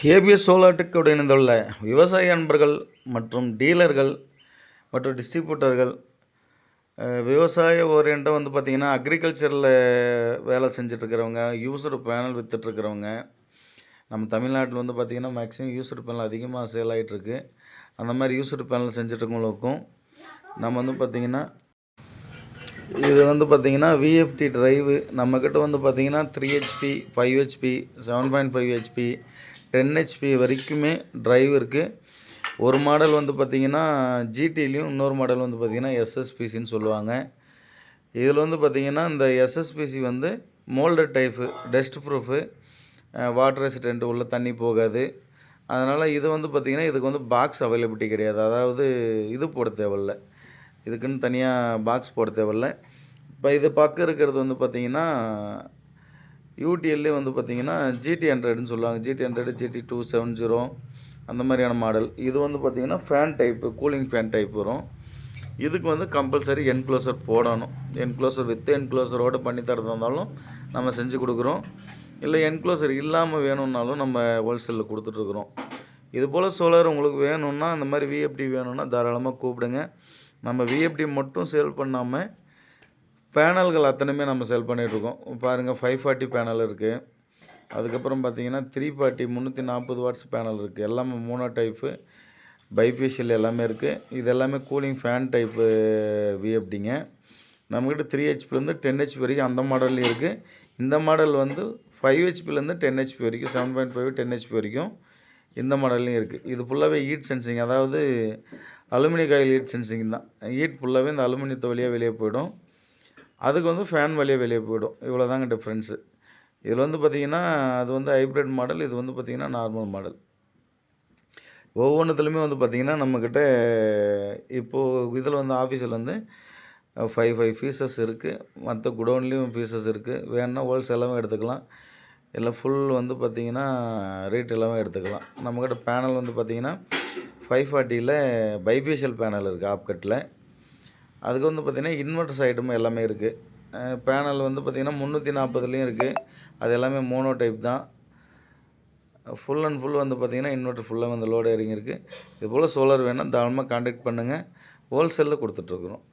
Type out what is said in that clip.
ABS solar டெக்கோடு இணைந்துள்ள விவசாய அன்பர்கள் மற்றும் டீலர்கள் மற்றும் டிஸ்ட்ரிபியூட்டர்கள் விவசாய ஓரியண்ட்டாக வந்து பார்த்திங்கன்னா அக்ரிகல்ச்சரில் வேலை செஞ்சிட்ருக்கிறவங்க, யூசர் பேனல் விற்றுட்ருக்கிறவங்க, நம்ம தமிழ்நாட்டில் வந்து பார்த்திங்கன்னா மேக்ஸிமம் யூசர் பேனல் அதிகமாக சேல் ஆகிட்டுருக்கு. அந்த மாதிரி யூசர் பேனல் செஞ்சிட்ருக்கவங்களுக்கும் நம்ம வந்து பார்த்திங்கன்னா இது வந்து பார்த்திங்கன்னா விஎஃப்டி ட்ரைவு நம்மக்கிட்ட வந்து பார்த்திங்கன்னா 3 HP, 5 HP, 7.5 HP, 10 HP வரைக்குமே ட்ரைவ் இருக்குது. ஒரு மாடல் வந்து பார்த்திங்கன்னா ஜிடிலையும், இன்னொரு மாடல் வந்து பார்த்திங்கன்னா எஸ்எஸ்பிசின்னு சொல்லுவாங்க. இதில் வந்து பார்த்திங்கன்னா இந்த எஸ்எஸ்பிசி வந்து moulded type, dust proof, water resistant, உள்ள தண்ணி போகாது. அதனால் இது வந்து பார்த்திங்கன்னா இதுக்கு வந்து பாக்ஸ் அவைலபிலிட்டி கிடையாது. அதாவது இது போட தேவையில்ல, இதுக்குன்னு தனியாக பாக்ஸ் போட தேவையில்ல. இப்போ இது பக்கம் இருக்கிறது வந்து பார்த்திங்கன்னா யூடிஎல்லே வந்து பார்த்திங்கன்னா GT 100ன்னு சொல்லுவாங்க. GT 100, GT 270 அந்த மாதிரியான மாடல். இது வந்து பார்த்திங்கன்னா fan type, cooling fan type வரும். இதுக்கு வந்து கம்பல்சரி என்க்ளோசர் போடணும். என்க்ளோசர் வித் என்க்ளோசரோடு பண்ணி தரதா இருந்தாலும் நம்ம செஞ்சு கொடுக்குறோம். இல்லை என்க்ளோசர் இல்லாமல் வேணும்னாலும் நம்ம ஹோல்சேலில் கொடுத்துட்ருக்குறோம். இதுபோல் சோலார் உங்களுக்கு வேணும்னா, அந்த மாதிரி விஎஃப்டி வேணும்னா தாராளமாக கூப்பிடுங்க. நம்ம விஎஃப்டி மட்டும் சேல் பண்ணாமல் பேனல்கள் அத்தனையுமே நம்ம சேல் பண்ணிகிட்ருக்கோம். பாருங்கள், 540 பேனல் இருக்குது. அதுக்கப்புறம் பார்த்திங்கன்னா 340 340 வாட்ஸ் பேனல் இருக்குது. எல்லாமே மோனோ டைப்பு, பைஃபேஷியல் எல்லாமே இருக்குது. இது எல்லாமே கூலிங் ஃபேன் டைப்பு விஎஃப்டிங்க. நம்மக்கிட்ட 3 HPலேருந்து 10 HP வரைக்கும் அந்த மாடல்லையும் இருக்குது. இந்த மாடல் வந்து 5 HPலேருந்து 10 HP வரைக்கும், 7.5 10 HP வரைக்கும் இந்த மாடல்லையும் இருக்குது. இது ஃபுல்லாகவே ஹீட் சென்சிங், அதாவது அலுமினிய காயில் ஹீட் சென்சிங் தான். ஹீட் ஃபுல்லாகவே இந்த அலுமினியத்து வழியாக வெளியே போயிடும். அதுக்கு வந்து ஃபேன் வழியாக வெளியே போயிடும். இவ்வளோ தாங்க டிஃப்ரென்ஸு. இதில் வந்து பார்த்திங்கன்னா அது வந்து ஹைப்ரிட் மாடல், இது வந்து பார்த்திங்கன்னா நார்மல் மாடல். ஒவ்வொன்றுத்துலையுமே வந்து பார்த்திங்கன்னா நம்மக்கிட்ட இப்போது இதில் வந்து ஆஃபீஸில் வந்து 5 பீசஸ் இருக்குது. மற்ற குடோன்லேயும் பீசஸ் இருக்குது. வேணுன்னா ஹோல்சேலாகவும் எடுத்துக்கலாம், இல்லை ஃபுல் வந்து பார்த்திங்கன்னா ரீட்டெயிலாகவும் எடுத்துக்கலாம். நம்மக்கிட்ட பேனல் வந்து பார்த்திங்கன்னா 540ல் பைஃபேஷியல் பேனல் இருக்குது ஆப்கட்டில். அதுக்கு வந்து பார்த்திங்கன்னா இன்வெர்டர் சைடும் எல்லாமே இருக்குது. பேனல் வந்து பார்த்திங்கன்னா 340லேயும் இருக்குது. அது எல்லாமே மோனோ டைப் தான். ஃபுல் அண்ட் ஃபுல் வந்து பார்த்திங்கன்னா இன்வெர்டர் ஃபுல்லாக வந்து லோடு இறங்கியிருக்கு. இதுபோல் சோலார் வேணால் தாராளமாக கான்டாக்ட் பண்ணுங்கள். ஹோல்சேலில் கொடுத்துட்ருக்குறோம்.